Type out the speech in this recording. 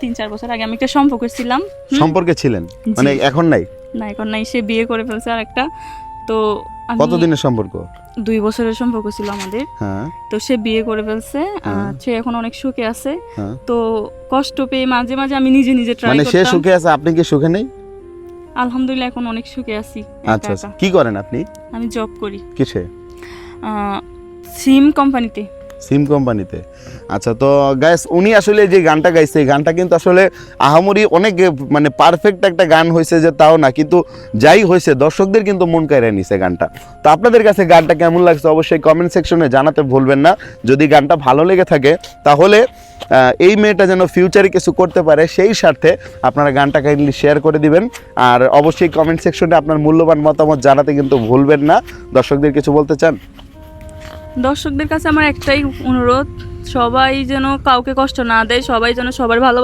3-4 বছর আগে আমি একটা সম্পর্কে ছিলাম। সম্পর্কে ছিলেন মানে এখন নাই? না এখন নাই, সে বিয়ে করে ফেলছে আর একটা। তো কতদিনের সম্পর্ক? 2 বছরের সম্পর্ক ছিল আমাদের। হ্যাঁ। তো সে বিয়ে করে ফেলছে, সে এখন অনেক সুখে আছে। তো কষ্ট পেয়ে মাঝে মাঝে আমি নিজে নিজে ট্রাই করতাম। মানে সে সুখে আছে, আপনি কি সুখে নেই? আলহামদুলিল্লাহ এখন অনেক সুখে আছি। আচ্ছা আচ্ছা, কি করেন আপনি? আমি জব করি কিসে? সিম কোম্পানিতে। সিম কোম্পানিতে। আচ্ছা, তো গাইস উনি আসলে যে গানটা গাইছে এই গানটা কিন্তু আসলে আহামরি অনেক মানে পারফেক্ট একটা গান হয়েছে যে তাও না, কিন্তু যাই হয়েছে দর্শকদের কিন্তু মন কাড়িয়ে নিছে গানটা। তো আপনাদের কাছে গানটা কেমন লাগছে অবশ্যই কমেন্ট সেকশনে জানাতে ভুলবেন না। যদি গানটা ভালো লেগে থাকে তাহলে এই মেয়েটা যেন ফিউচারে কিছু করতে পারে সেই স্বার্থে আপনারা গানটা কাইন্ডলি শেয়ার করে দিবেন। আর অবশ্যই কমেন্ট সেকশনে আপনার মূল্যবান মতামত জানাতে কিন্তু ভুলবেন না। দর্শকদের কিছু বলতে চান? দর্শকদের কাছে আমার একটাই অনুরোধ, সবাই যেন কাউকে কষ্ট না দেয়, সবাই যেন সবার ভালো